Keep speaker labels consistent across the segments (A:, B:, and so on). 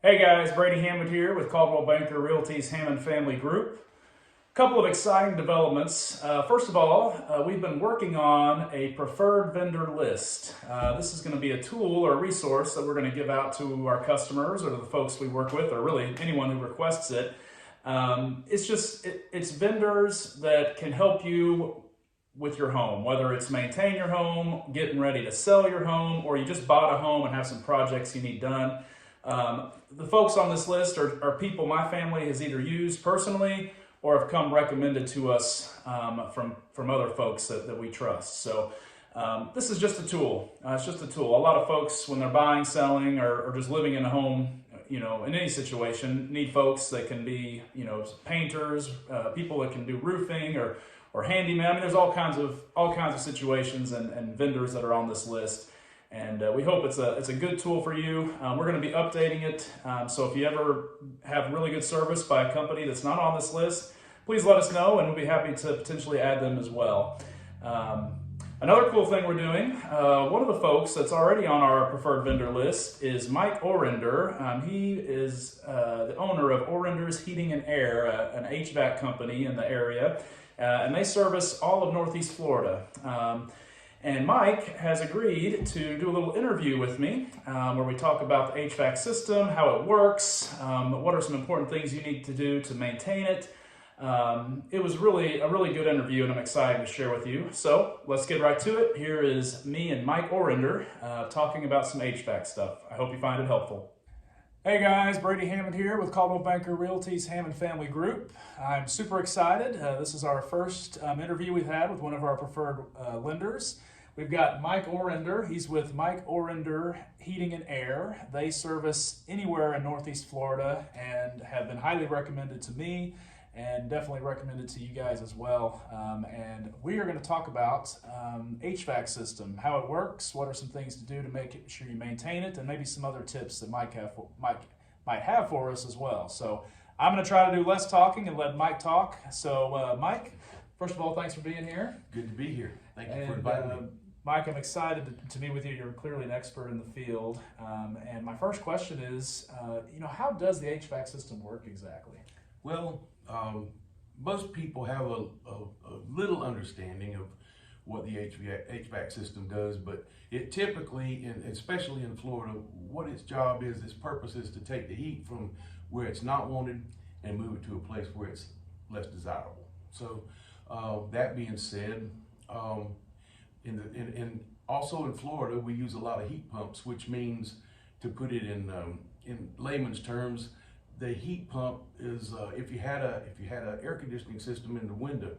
A: Hey guys, Brady Hammond here with Coldwell Banker Realty's Hammond Family Group. A couple of exciting developments. First of all, we've been working on a preferred vendor list. This is going to be a tool or a resource that we're going to give out to our customers or the folks we work with, or really anyone who requests it. It's vendors that can help you with your home, whether it's maintain your home, getting ready to sell your home, or you just bought a home and have some projects you need done. The folks on this list are people my family has either used personally or have come recommended to us from other folks that we trust. So this is just a tool. It's just a tool. A lot of folks, when they're buying, selling, or just living in a home, in any situation, need folks that can be, painters, people that can do roofing or handyman. I mean, there's all kinds of situations and vendors that are on this list. And we hope it's a good tool for you. We're going to be updating it. So if you ever have really good service by a company that's not on this list, please let us know, and we'll be happy to potentially add them as well. Another cool thing we're doing, one of the folks that's already on our preferred vendor list is Mike Orender. He is the owner of Orender's Heating and Air, an HVAC company in the area, and they service all of Northeast Florida. And Mike has agreed to do a little interview with me where we talk about the HVAC system, how it works, what are some important things you need to do to maintain it. It was really a really good interview, and I'm excited to share with you. So let's get right to it. Here is me and Mike Orender talking about some HVAC stuff. I hope you find it helpful. Hey guys, Brady Hammond here with Coldwell Banker Realty's Hammond Family Group. I'm super excited. This is our first interview we've had with one of our preferred lenders. We've got Mike Orender. He's with Mike Orender Heating and Air. They service anywhere in Northeast Florida and have been highly recommended to me and definitely recommended to you guys as well. And we are going to talk about HVAC system, how it works, what are some things to do to make sure you maintain it, and maybe some other tips that Mike might have for us as well. So I'm going to try to do less talking and let Mike talk. So Mike, first of all, thanks for being here.
B: Good to be here. Thank you for inviting me.
A: Mike, I'm excited to meet with you. You're clearly an expert in the field. And my first question is, how does the HVAC system work exactly?
B: Well, most people have a little understanding of what the HVAC system does, but it typically, and especially in Florida, what its job is, its purpose is to take the heat from where it's not wanted and move it to a place where it's less desirable. So that being said, and also in Florida, we use a lot of heat pumps, which means, to put it in layman's terms, the heat pump is if you had an air conditioning system in the window.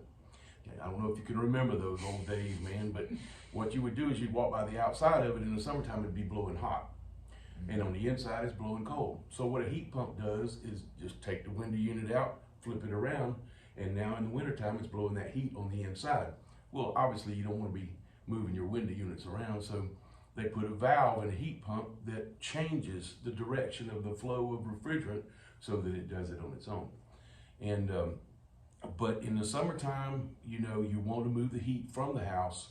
B: I don't know if you can remember those old days, man, but what you would do is you'd walk by the outside of it. In the summertime, it'd be blowing hot, and on the inside, it's blowing cold. So what a heat pump does is just take the window unit out, flip it around, and now in the wintertime, it's blowing that heat on the inside. Well, obviously, you don't want to be moving your window units around, so they put a valve in a heat pump that changes the direction of the flow of refrigerant so that it does it on its own. And but in the summertime, you want to move the heat from the house.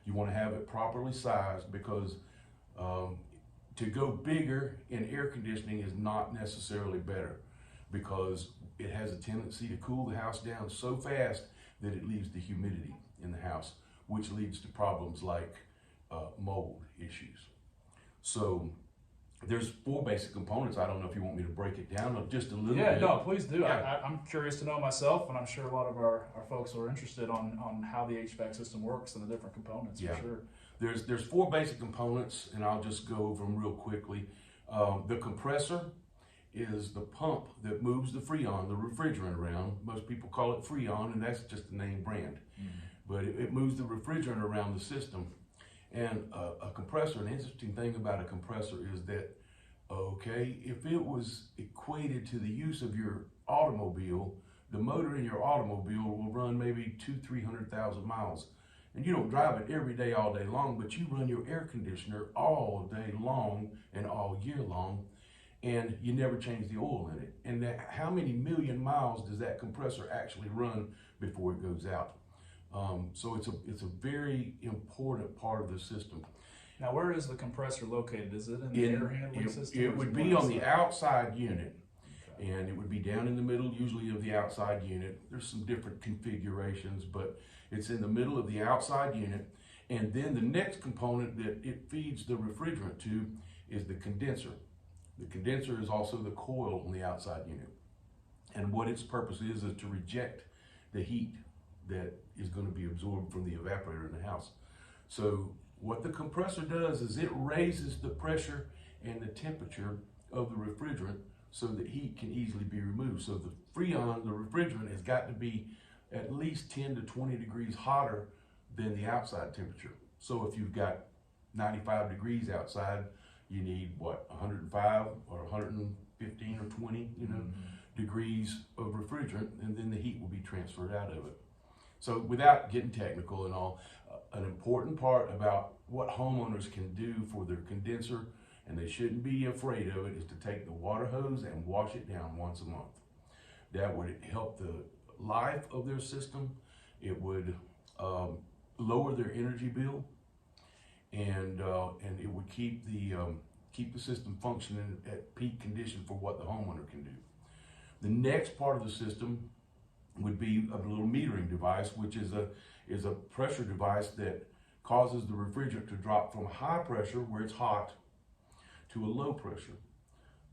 B: You want to have it properly sized, because to go bigger in air conditioning is not necessarily better, because it has a tendency to cool the house down so fast that it leaves the humidity in the house, which leads to problems like mold issues. So there's 4 basic components. I don't know if you want me to break it down just a little bit.
A: Yeah, no, please do.
B: Yeah.
A: I'm curious to know myself, and I'm sure a lot of our folks are interested on how the HVAC system works and the different components,
B: Yeah.
A: for sure.
B: There's 4 basic components, and I'll just go over them real quickly. The compressor is the pump that moves the freon, the refrigerant, around. Most people call it freon, and that's just the name brand. But it moves the refrigerant around the system. And a compressor, an interesting thing about a compressor is that, if it was equated to the use of your automobile, the motor in your automobile will run maybe 200,000-300,000 miles. And you don't drive it every day, all day long, but you run your air conditioner all day long and all year long, and you never change the oil in it. And how many million miles does that compressor actually run before it goes out? So it's a very important part of the system.
A: Now, where is the compressor located? Is it in the air handling system?
B: It would be on the outside unit, and it would be down in the middle, usually of the outside unit. There's some different configurations, but it's in the middle of the outside unit. And then the next component that it feeds the refrigerant to is the condenser. The condenser is also the coil on the outside unit. And what its purpose is to reject the heat that is going to be absorbed from the evaporator in the house. So what the compressor does is it raises the pressure and the temperature of the refrigerant so that heat can easily be removed. So the Freon, the refrigerant, has got to be at least 10 to 20 degrees hotter than the outside temperature. So if you've got 95 degrees outside, you need what, 105 or 115 or 20, degrees of refrigerant, and then the heat will be transferred out of it. So without getting technical and all, an important part about what homeowners can do for their condenser, and they shouldn't be afraid of it, is to take the water hose and wash it down once a month. That would help the life of their system. It would lower their energy bill, and it would keep the system functioning at peak condition for what the homeowner can do. The next part of the system would be a little metering device, which is a pressure device that causes the refrigerant to drop from high pressure, where it's hot, to a low pressure.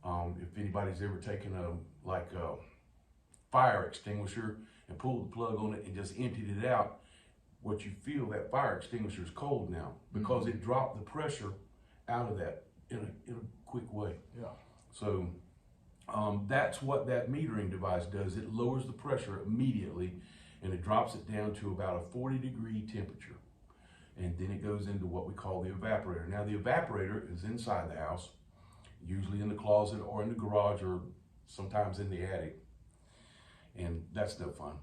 B: If anybody's ever taken a fire extinguisher and pulled the plug on it and just emptied it out, what you feel, that fire extinguisher is cold now because it dropped the pressure out of that in a quick way.
A: Yeah.
B: So that's what that metering device does. It lowers the pressure immediately, and it drops it down to about a 40-degree temperature. And then it goes into what we call the evaporator. Now the evaporator is inside the house, usually in the closet or in the garage or sometimes in the attic. And that's no fun.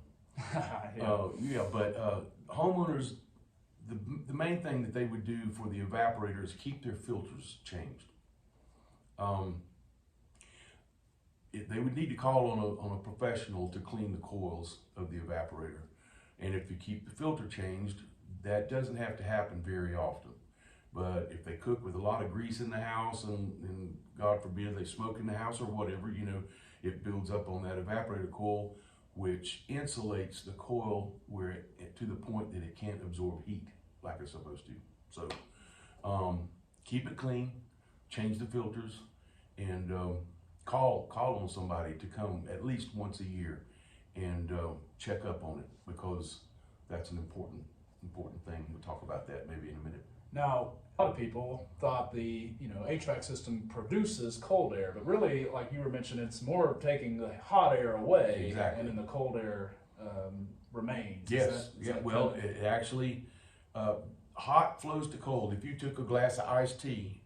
B: But homeowners, the main thing that they would do for the evaporator is keep their filters changed. They would need to call on a professional to clean the coils of the evaporator. And if you keep the filter changed, that doesn't have to happen very often. But if they cook with a lot of grease in the house and God forbid they smoke in the house or whatever, it builds up on that evaporator coil, which insulates the coil to the point that it can't absorb heat like it's supposed to. So keep it clean, change the filters, and call on somebody to come at least once a year and check up on it, because that's an important thing. We'll talk about that maybe in a minute.
A: Now, a lot of people thought the HVAC system produces cold air, but really, like you were mentioning, it's more of taking the hot air away,
B: exactly,
A: and then the cold air remains.
B: Yes. It actually hot flows to cold. If you took a glass of iced tea,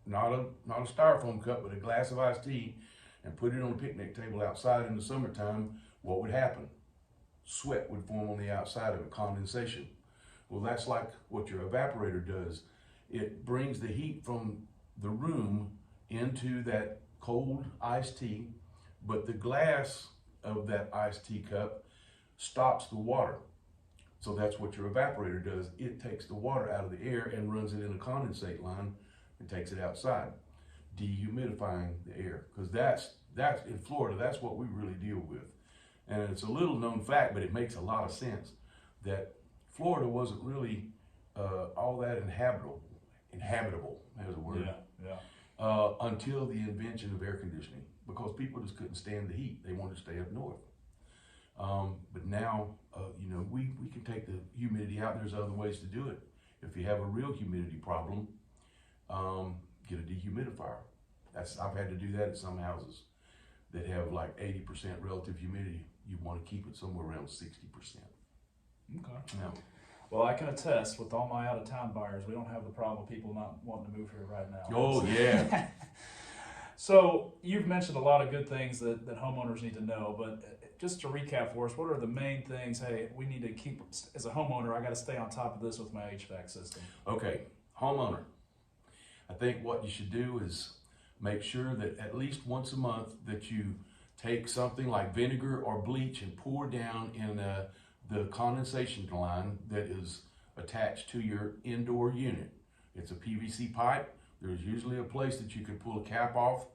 B: not a styrofoam cup, but a glass of iced tea, and put it on a picnic table outside in the summertime, what would happen? Sweat would form on the outside of it, condensation. Well, that's like what your evaporator does. It brings the heat from the room into that cold iced tea, but the glass of that iced tea cup stops the water. So that's what your evaporator does. It takes the water out of the air and runs it in a condensate line and takes it outside, dehumidifying the air. Because that's in Florida, that's what we really deal with. And it's a little known fact, but it makes a lot of sense, that Florida wasn't really all that inhabitable, there's a word, until the invention of air conditioning, because people just couldn't stand the heat. They wanted to stay up north. But now, we can take the humidity out. There's other ways to do it. If you have a real humidity problem, get a dehumidifier. I've had to do that at some houses that have like 80% relative humidity. You want to keep it somewhere around 60%.
A: Okay.
B: Now,
A: well, I can attest, with all my out-of-town buyers, we don't have the problem of people not wanting to move here right now.
B: Oh, yeah.
A: So you've mentioned a lot of good things that homeowners need to know, but just to recap for us, what are the main things, hey, we need to keep, as a homeowner, I got to stay on top of this with my HVAC system?
B: Okay, homeowner, I think what you should do is make sure that at least once a month that you take something like vinegar or bleach and pour down in the condensation line that is attached to your indoor unit. It's a PVC pipe. There's usually a place that you could pull a cap off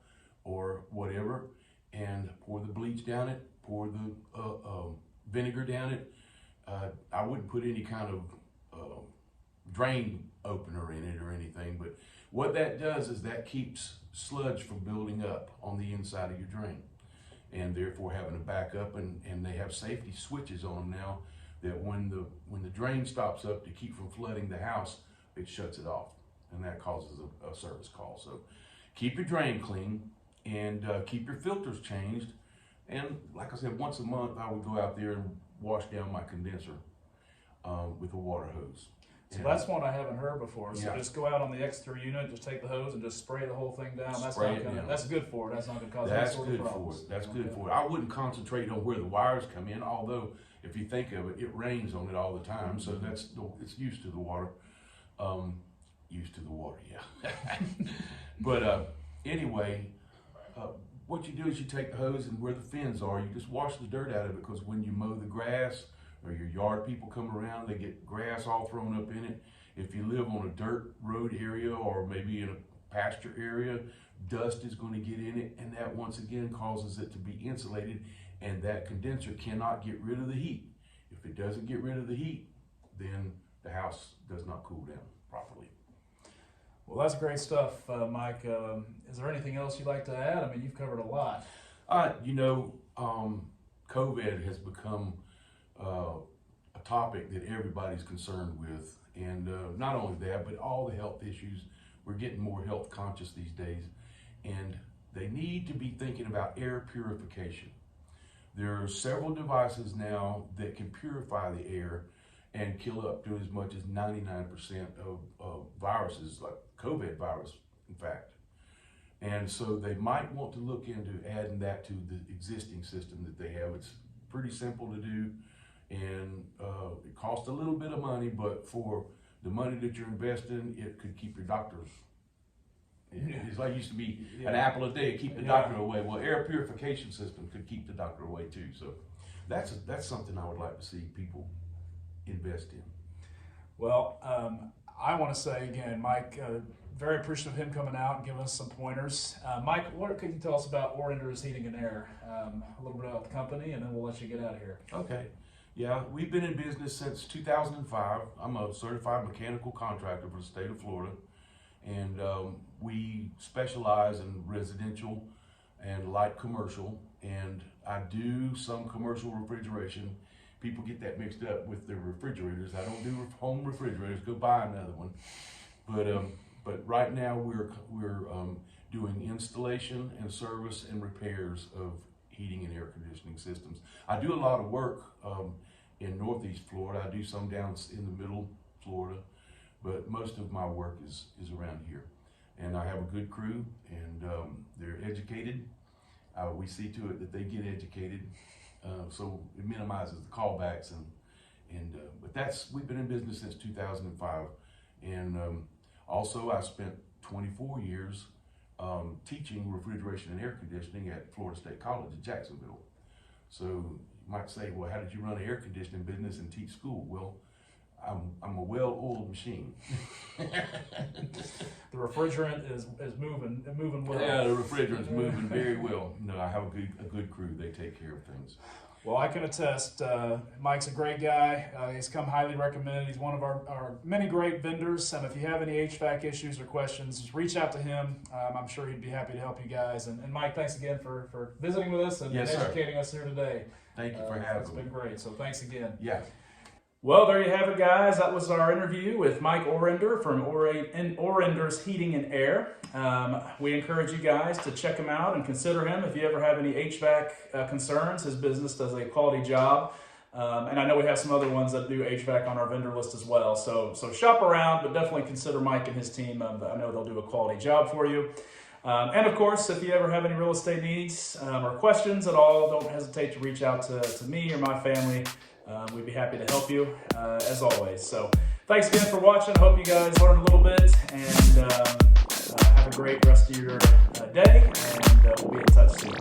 B: or whatever and pour the bleach down it, pour the vinegar down it. I wouldn't put any kind of drain opener in it or anything, but what that does is that keeps sludge from building up on the inside of your drain, and therefore having to back up, and they have safety switches on them now that when the drain stops up to keep from flooding the house, it shuts it off, and that causes a service call. So keep your drain clean and keep your filters changed. And like I said, once a month I would go out there and wash down my condenser with a water hose.
A: So that's one I haven't heard before. So
B: Yeah.
A: just go out on the X3 unit, just take the hose and just spray the whole thing down.
B: Spray it down.
A: That's good for it. That's not going to cause
B: That's
A: any sort
B: good
A: of
B: for
A: problems.
B: it. That's good for it. I wouldn't concentrate on where the wires come in, although if you think of it, it rains on it all the time, so it's used to the water. Used to the water, yeah. But anyway, what you do is you take the hose, and where the fins are, you just wash the dirt out of it, because when you mow the grass or your yard people come around, they get grass all thrown up in it. If you live on a dirt road area or maybe in a pasture area, dust is going to get in it, and that once again causes it to be insulated, and that condenser cannot get rid of the heat. If it doesn't get rid of the heat, then the house does not cool down properly.
A: Well, that's great stuff, Mike. Is there anything else you'd like to add? I mean, you've covered a lot.
B: COVID has become a topic that everybody's concerned with. And not only that, but all the health issues. We're getting more health conscious these days. And they need to be thinking about air purification. There are several devices now that can purify the air and kill up to as much as 99% of viruses, like COVID virus, in fact. And so they might want to look into adding that to the existing system that they have. It's pretty simple to do, and it costs a little bit of money, but for the money that you're investing, it could keep your doctors. It's like it used to be an apple a day, keep the doctor away. Well, air purification system could keep the doctor away too. So that's something I would like to see people invest in.
A: Well, I want to say again, Mike, very appreciative of him coming out and giving us some pointers. Mike, what could you tell us about Orender's Heating and Air? A little bit about the company, and then we'll let you get out of here.
B: Okay. Yeah, we've been in business since 2005. I'm a certified mechanical contractor for the state of Florida, and we specialize in residential and light commercial, and I do some commercial refrigeration. People get that mixed up with their refrigerators. I don't do home refrigerators. Go buy another one. But right now we're doing installation and service and repairs of heating and air conditioning systems. I do a lot of work in Northeast Florida. I do some down in the middle Florida, but most of my work is around here. And I have a good crew, and they're educated. We see to it that they get educated, so it minimizes the callbacks. But we've been in business since 2005, and also I spent 24 years teaching refrigeration and air conditioning at Florida State College in Jacksonville. So you might say, well, how did you run an air conditioning business and teach school? Well, I'm a well-oiled machine.
A: The refrigerant is moving well.
B: Yeah, the refrigerant's moving very well. No, I have a good crew. They take care of things.
A: Well, I can attest, Mike's a great guy. He's come highly recommended. He's one of our many great vendors. And if you have any HVAC issues or questions, just reach out to him. I'm sure he'd be happy to help you guys. And Mike, thanks again for visiting with us and educating us here today.
B: Thank you for having me.
A: It's been great. So thanks again.
B: Yeah.
A: Well, there you have it, guys. That was our interview with Mike Orender from Orender's Heating and Air. We encourage you guys to check him out and consider him if you ever have any HVAC concerns. His business does a quality job. And I know we have some other ones that do HVAC on our vendor list as well. So shop around, but definitely consider Mike and his team. I know they'll do a quality job for you. And of course, if you ever have any real estate needs or questions at all, don't hesitate to reach out to me or my family. We'd be happy to help you as always. So thanks again for watching. I hope you guys learned a little bit, and have a great rest of your day, and we'll be in touch soon.